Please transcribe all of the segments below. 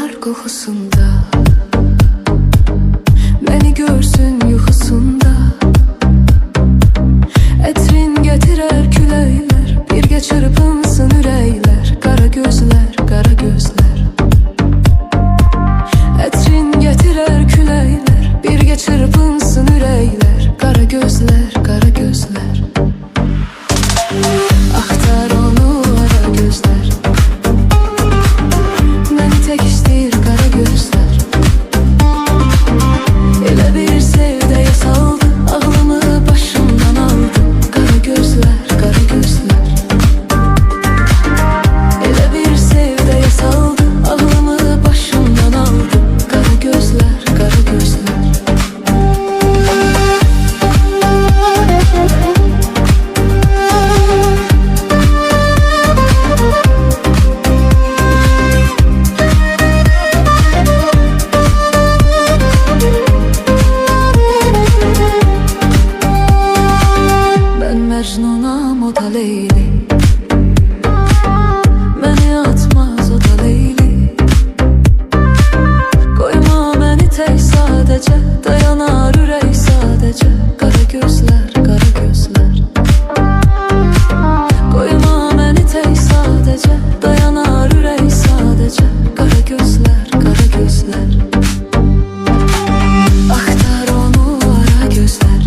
yıllar kokusunda, beni görsün yuxusunda. Etrin getirer küleyler, birge çırpınsın üreyler. Qara gözler, qara gözler. Etrin getirer küleyler, birge çırpınsın üreyler. Qara gözler, qara gözler. Axtar onu ara gözler, məni tek istəyir qara gözlər. Elə bir sevdəyə saldı, ağlımı başımdan aldı. Qara gözlər, qara gözlər. Elə bir sevdəyə saldı, ağlımı başımdan aldı. Qara gözlər, qara gözlər. Mecnunam o da Leyli, beni atmaz o da Leyli. Koyma beni tek sadece, dayanar ürək sadece. Qara gözlər, qara gözlər. Koyma beni tek sadece, dayanar ürək sadece. Qara gözlər, qara gözlər. Axtar onu ara gözlər,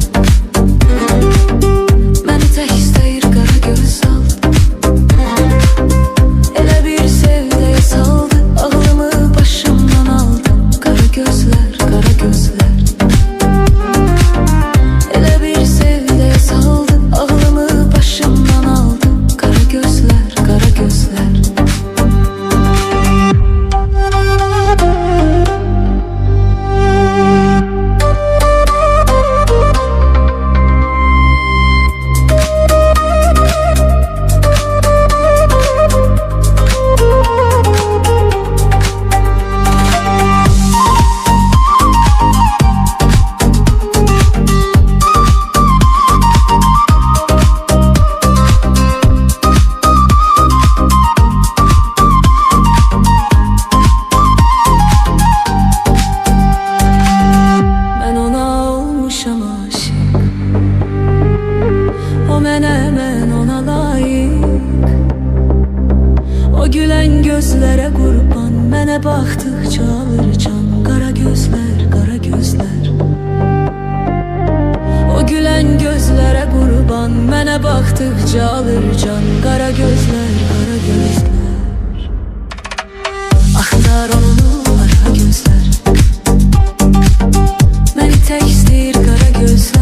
tek istəyir qara göz aldı. Elə bir sevdəyə saldı, ağlımı başımdan aldı. Qara gözlər, qara gözlər. Elə bir sevdəyə saldı, ağlımı başımdan aldı. Qara gözlər, qara gözlər. Mən ona layık. O gülen gözlere qurban, mənə baxdıqca alır can. Qara gözlər, qara gözlər. O gülen gözlere qurban, mənə baxdıqca alır can. Qara gözlər, qara gözlər. Axtar onu ara gözlər, məni tek istəyir qara gözlər.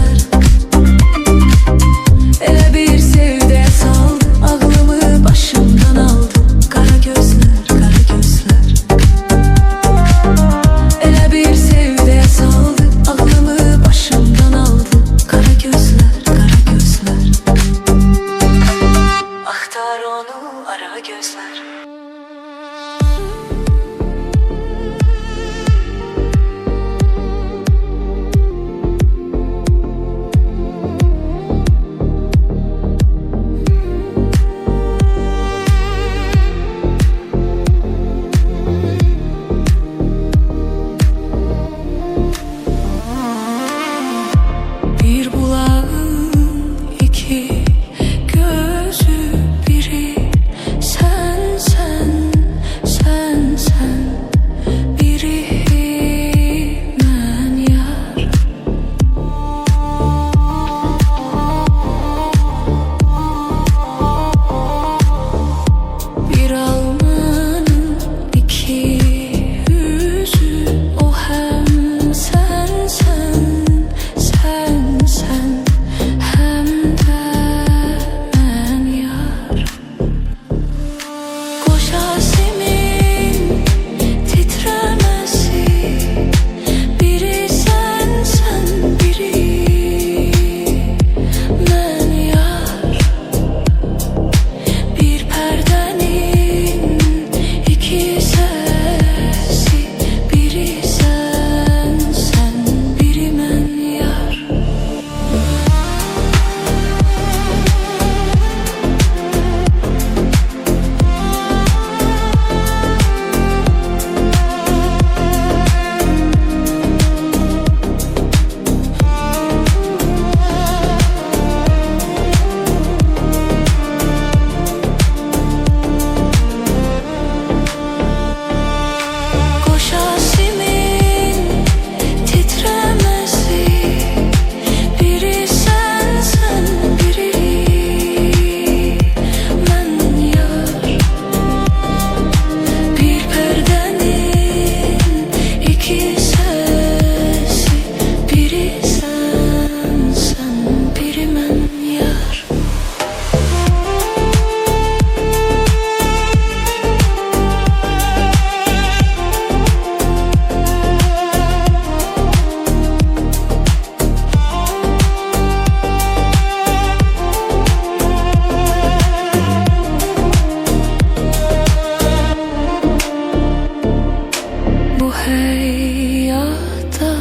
hayatta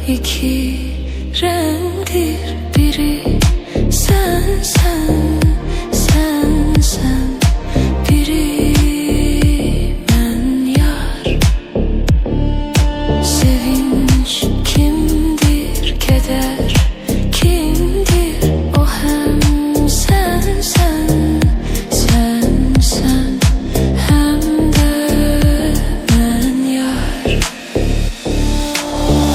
iki renktir, biri sen sen, sen sen, biri ben yar. Sevinç kimdir, keder kimdir, o hem sen sen, sen sen, hem de ben yar.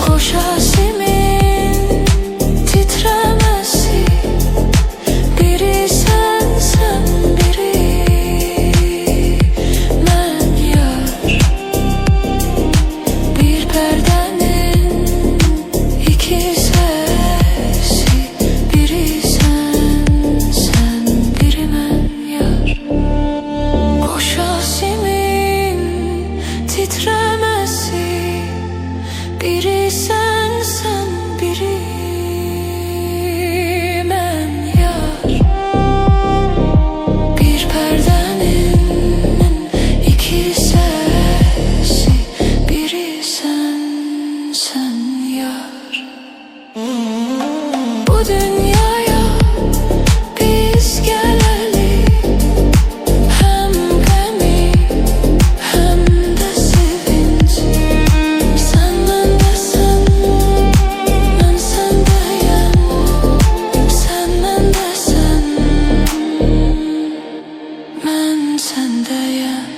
Koşasimin titremesi, biri sen sen, biri ben yar. Bir perdenin iki sesi, biri sen sen, biri ben yar. Koşasimin titremesi, biri sen sen, biri ben yar. Bir perdenin iki sesi, biri sen sen yar. Bu dünyaya biz geleli, hem gemi hem de sevinç. Sen bendesen, ben sendeyim. Sen bendesen, ben sendeyim.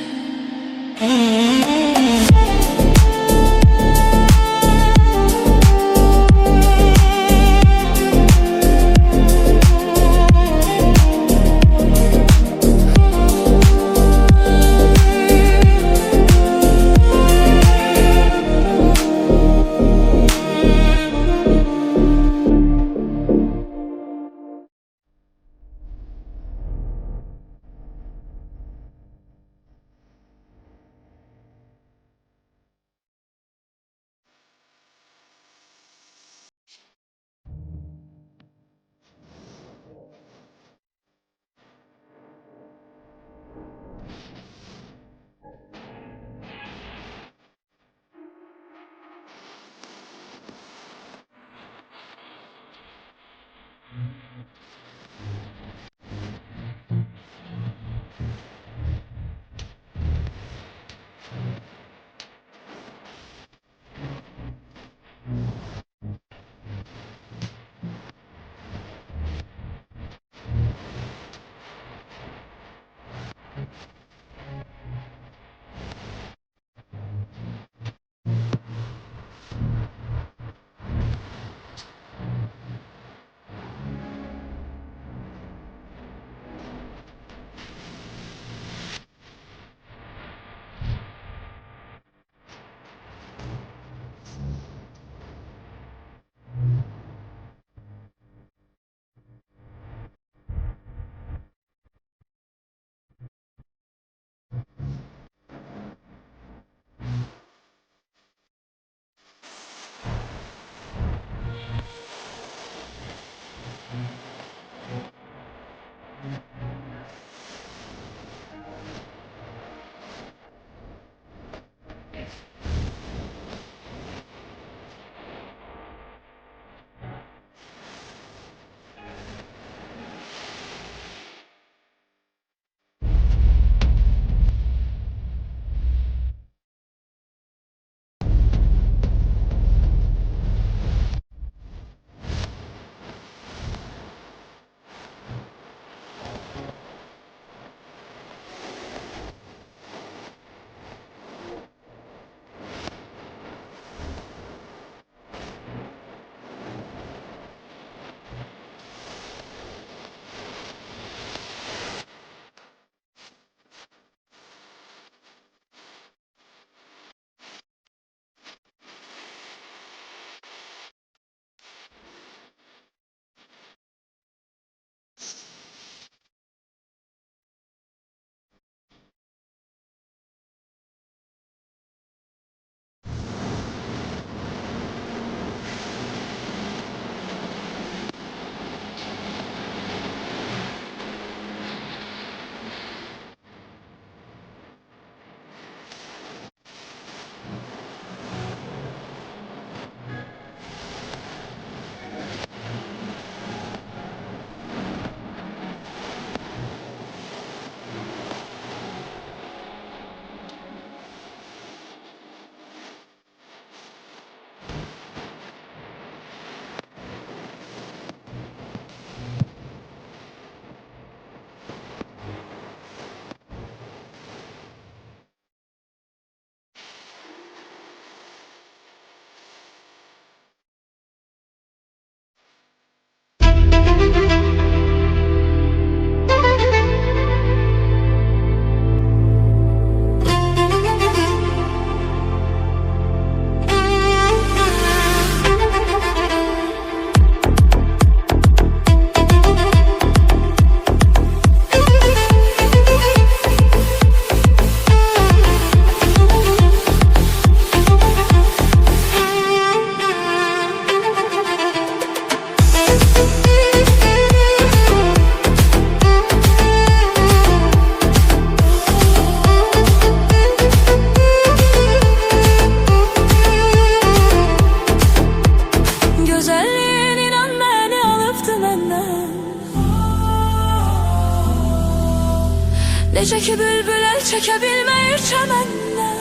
çekebilmeyir çemenden.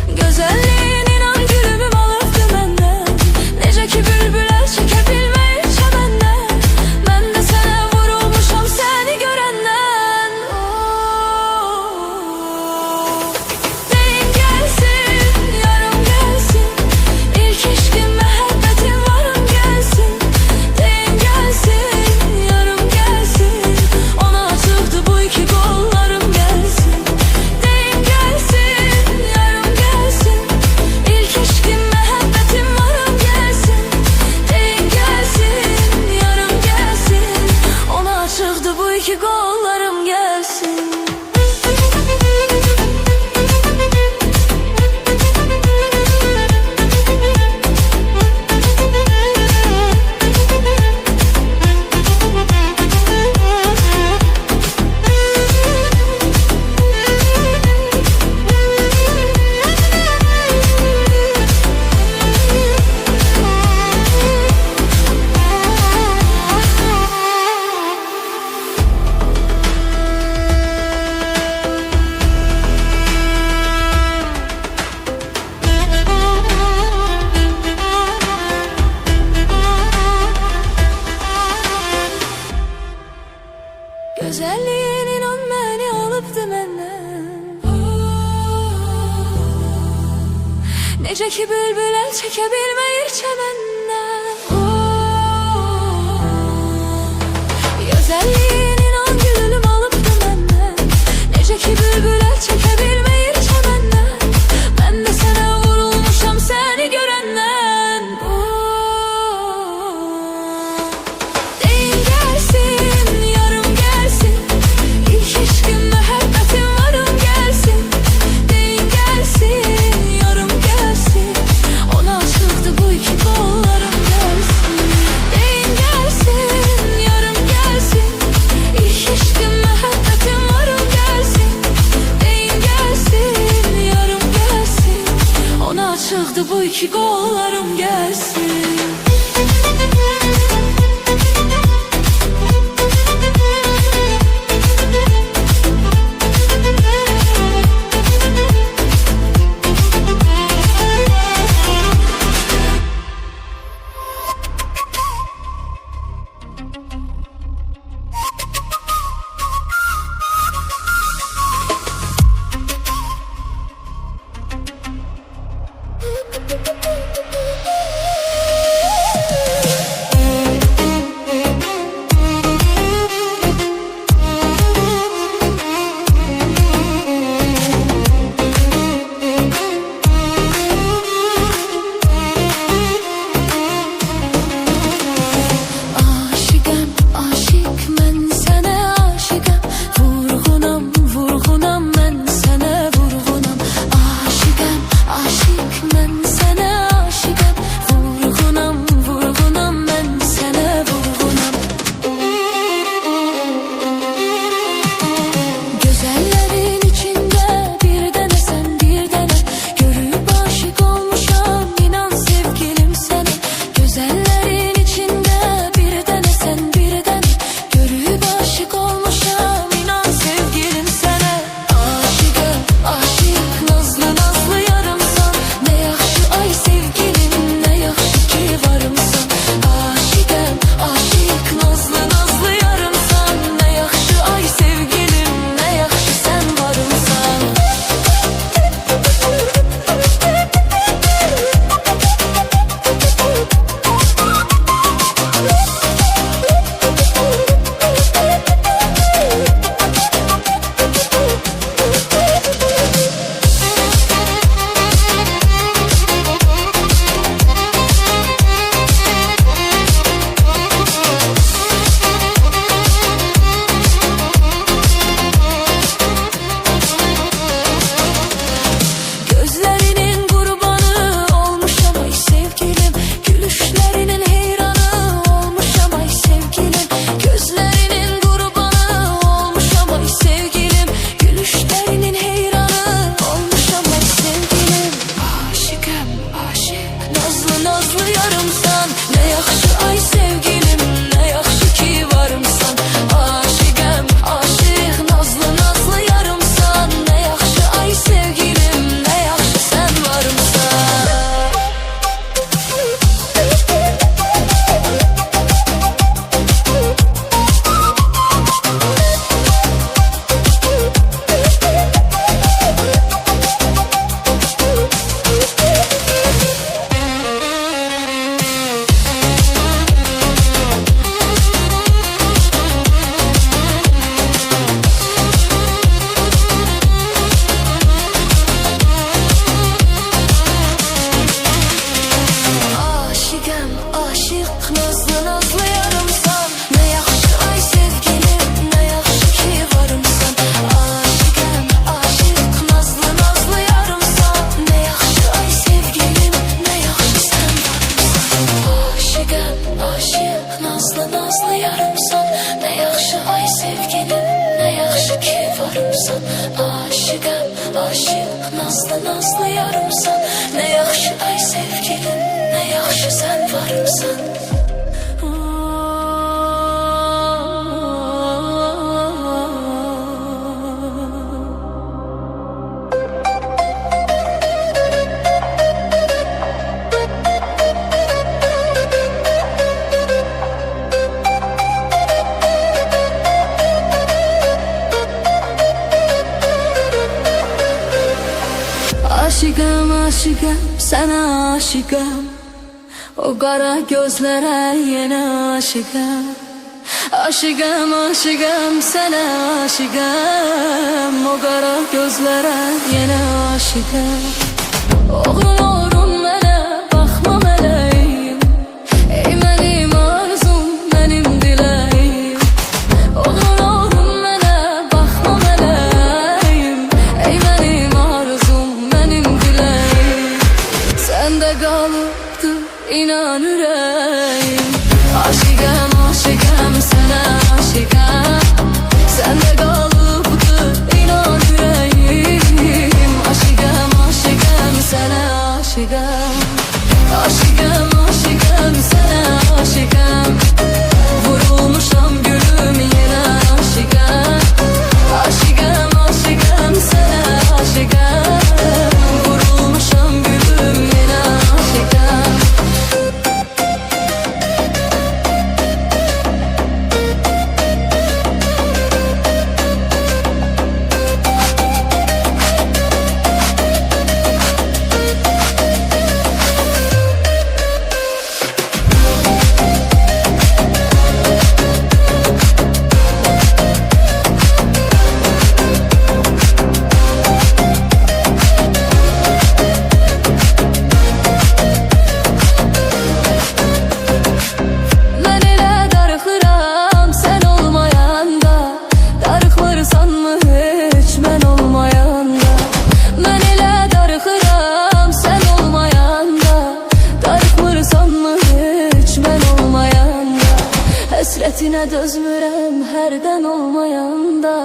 Güzelliğin inan gülümüm alıptı benden. Nece ki bülbüler çekebilmeyir çemenden. Ben de sana vurulmuşam seni görenden. Deyin gelsin, yarım gelsin. İlk işkim muhabbetim varım gelsin. Deyin gelsin, yarım gelsin. Ona açıktı bu iki kollarım gelsin. Deyin gelsin, yarım gelsin. İlk işkim muhabbetim varım gelsin. Deyin gelsin, yarım gelsin. Ona açıktı bu iki kollarım gelsin. Güzelliğin inan beni alıptı benden. Nece ki bülbüler çekebilmeyir çemenden. Güzelliğin inan gülüm alıptı benden. Nece ki bülbüler çekebilmeyir çemenden. Ben de sana vurulmuşam seni görenden. Deyin gelsin, yarım gelsin. İlk işkim muhabbetim varım gelsin. Deyin gelsin, yarım gelsin. Ona açıktı bu iki kollarım gelsin. Deyin gelsin, yarım gelsin. İlk işkim muhabbetim varım gelsin. Deyin gelsin, yarım gelsin. Ona açıktı bu iki kollarım gelsin. nazlı yarımsan. Ne yaxşı ay sevgilim, ne yaxşı sen varımsan. Aşıqam, aşıqam, sənə aşıqam. O qara gözlərə yenə aşıqam. Aşıqam, aşıqam, sənə aşıqam. O qara gözlərə yenə aşıqam. Oğlum oğlum mənə baxma mələyim. Ey mənim arzum, mənim diləyim. Oğlum oğlum mənə baxma mələyim. Ey mənim arzum, mənim diləyim. Səndə qalıbdı inan ürəyim. Aşıqam, aşıqam, sənə aşıqam. Səndə qalıbdı inan ürəyim. Aşıqam, aşıqam, sənə aşıqam. Aşıqam, aşıqam, sənə aşıqam. Vurulmuşam gülüm yenə aşıqam. Aşıqam, aşıqam, sənə aşıqam. Vurulmuşam gülüm yenə aşıqam. Mən elə darıxıram sən olmayanda. Darıxmırsanmı heç mən olmayanda? Mən elə darıxıram sən olmayanda. Darıxmırsanmı heç mən olmayanda? Həsrətinə dözmürəm hərdən olmayanda.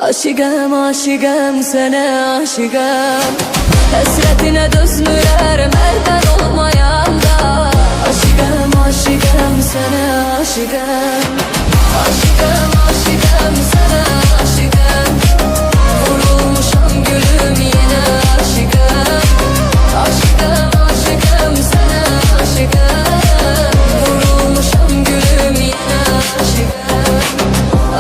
Aşıqam, aşıqam, sənə aşıqam. Həsrətinə dözmürəm hərdən olmayanda. Aşıqam, aşıqam, sənə aşıqam. Aşıqam, aşıqam, sənə aşıqam. Vurulmuşam gülüm yenə aşıqam. Aşıqam, aşıqam, sənə aşıqam. Vurulmuşam gülüm yenə aşıqam.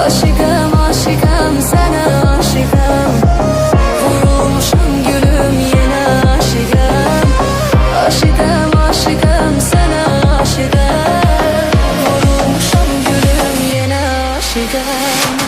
Aşıqam, aşıqam, sənə aşıqam. Vurulmuşam gülüm yenə aşıqam. Aşıqam, aşıqam, sənə aşıqam. Vurulmuşam gülüm yenə aşıqam.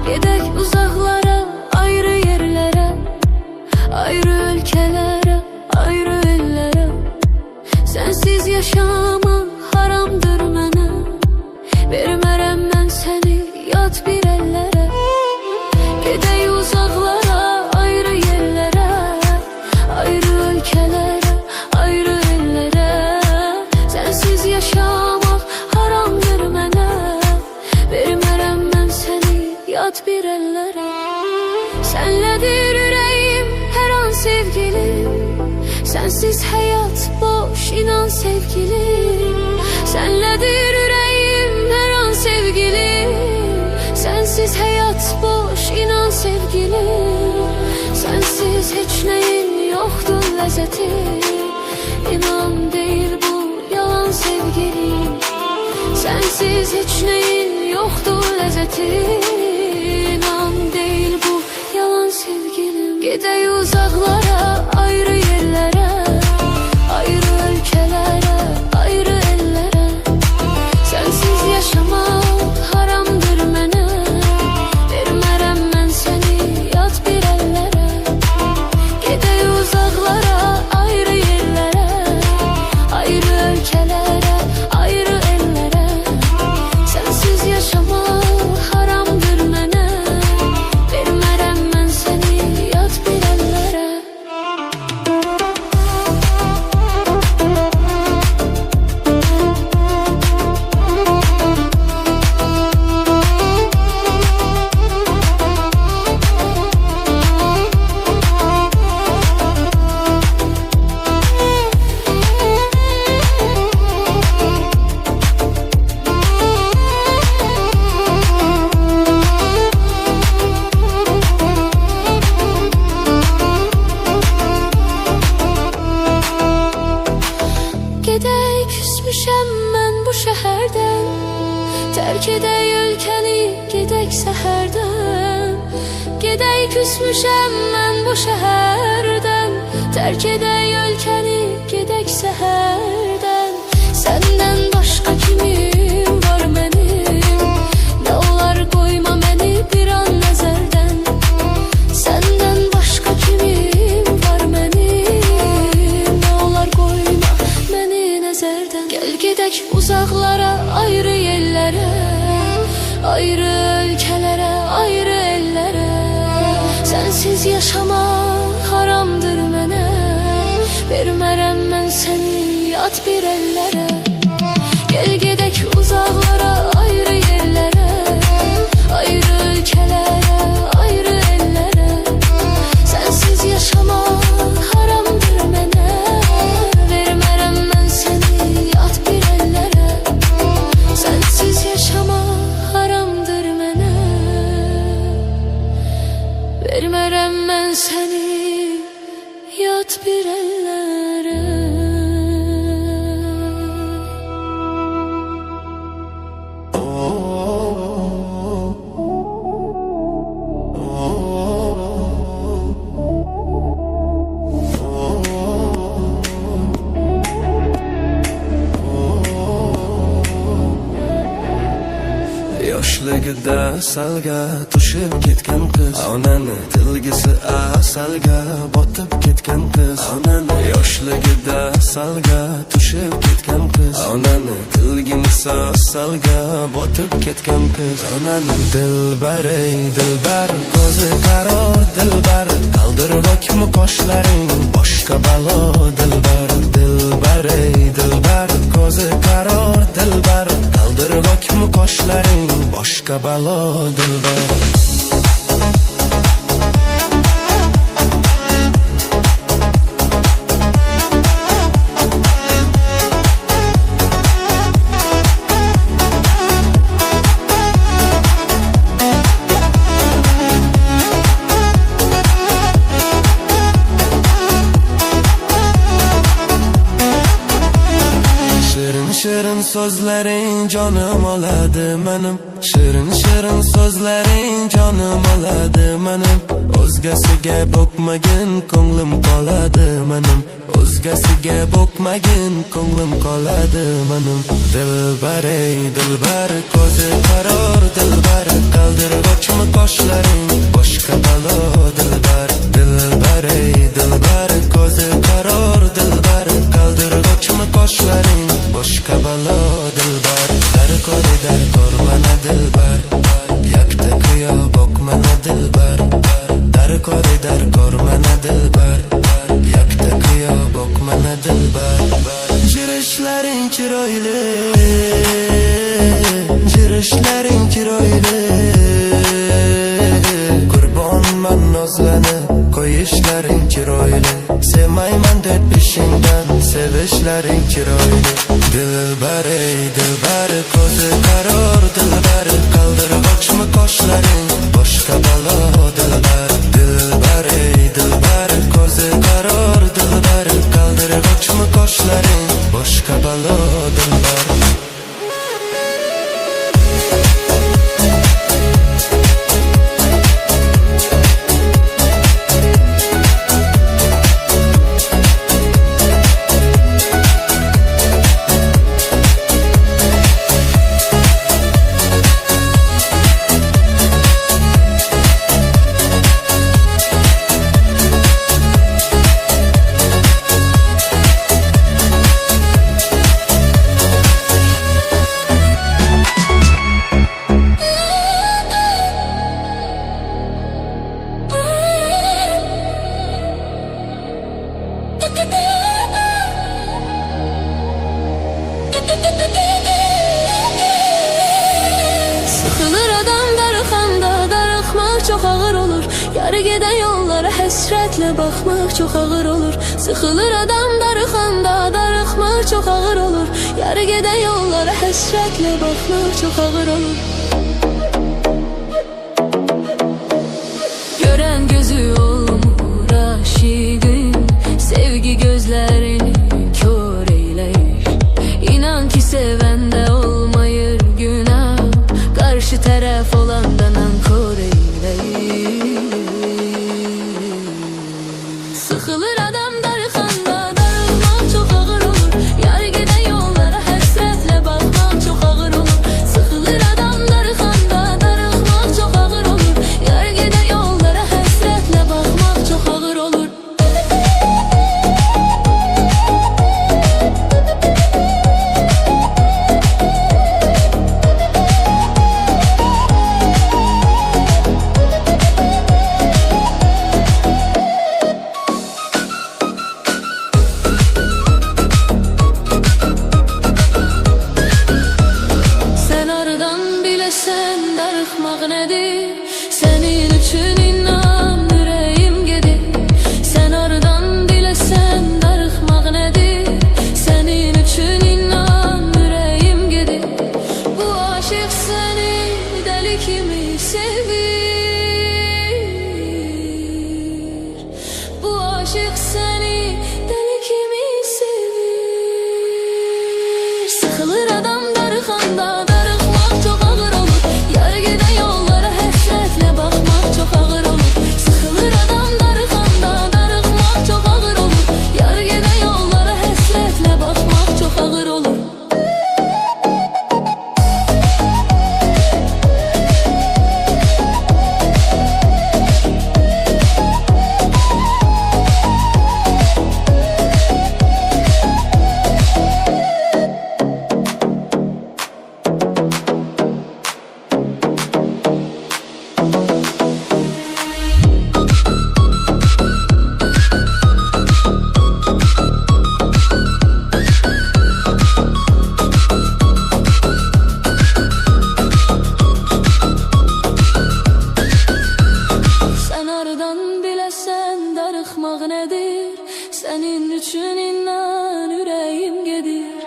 Gedək uzaqlara, ayrı yerlərə, ayrı ölkələrə, ayrı ellərə. Sənsiz yaşamaq haramdır mənə. Vermərəm mən səni yad bir əllərə. Gedək uzaqlara, ayrı yerlərə, ayrı ölkələrə, ayrı ellərə. Sənsiz yaşamaq haramdır mənə. Vermərəm mən səni yad bir əllərə. Sənlədir ürəyim hər an sevgilim. Sənsiz həyat boş inan sevgilim. Sənlədir ürəyim hər an sevgilim. Sənsiz həyat boş inan sevgilim. Sənsiz heç nəyin yoxdur ləzzəti. İnan deyil bu yalan sevgilim. Sənsiz heç nəyin yoxdur ləzzəti. İnan deyil bu yalan sevgilim. Gedək uzaqlara, ayrı yerlərə, ayrı ölkələrə, ayrı ellərə. Sənsiz yaşamaq haramdır mənə. Vermərəm mən Terk edək ölkəni, gedək səhərdən. Gedək küsmüşəm mən bu şəhərdən. Terk edək ölkəni, gedək səhərdən. Səndən başqa kimim var mənim? Nə olar qoyma məni bir an nəzərdən. Səndən başqa kimim var mənim? Nə olar qoyma məni nəzərdən. Gəl gedək uzaqlara, ayrı yerlərə, ayrı ölkələrə, ayrı ellərə. Sensiz yaşamaq haramdır mənə. Vermərəm mən səni yat bir ellərə. Gel gedək uzaqlara, ayrı yerlərə, ayrı ölkələrə, ayrı ellərə. Sensiz yaşamaq haramdır mənə. Vermərəm mən səni yat bir ellərə. Sensiz yaşamaq haramdır mənə. Vermərəm mən səni yat bir ellərə. Yoshligida salga tushib ketgan qiz, onani tilgisi asalga botib ketgan qiz. Onani yoshligida salga tushib ketgan qiz, onani tilgisi asalga botib ketgan qiz. Onani dilbar ey dilbar, ko'zi qaror dilbar, qaldirg'okmi qoshlaring boshqa balo dilbar. Dilbar ey dilbar, ko'zi qaror dilbar, qaldirg'okmi qoshlaring boshqa balo dilbar. Shirin sözlerin canım oladı benim. Shirin shirin sözlerin canım oladı benim. O'zgasiga boqmagin ko'nglim qoladi menim. O'zgasiga boqmagin ko'nglim qoladi menim. Dilbar ey dilbar, ko'zi qaror dilbar, qaldirg'ochmi qoshlaring boshqa balo dilbar. Dilbar ey dilbar, ko'zi qaror dilbar, qaldirg'ochmi qoshlaring boshqa balo dilbar. Dar ko'r mana dilbar, yakta kuyo boq mana dilbar. Dar ko'r mana dilbar, yakta kuyo boq mana dilbar. Jirishlaring chiroyli, jirishlaring chiroyli, qurbonman nozlanib qo'yishlaring chiroyli. Sevmayman deb ishingdan sevishlaring chiroyli. Dilbar ey dilbar, ko'zi qaror dilbar, qaldirg'ochmi qoshlaring boshqa balo dilbar. Dilbar ey dilbar, ko'zi qaror dilbar, qaldirg'ochmi qoshlaring boshqa balo dilbar. Sıxılır adam darıxanda, darıxmaq çox ağır olur. Yarı gedən yollara həsrətlə baxmaq çox ağır olur. Sıxılır adam darıxanda, darıxmaq çox ağır olur. Yarı gedən yollara həsrətlə baxmaq çox ağır olur. Görən gözü olmur aşiqin, sevgi gözlərini kör eyləyir. İnan ki sevəndə olmayır günah, darıxmaq nədir? Sənin üçün inan ürəyim gedir.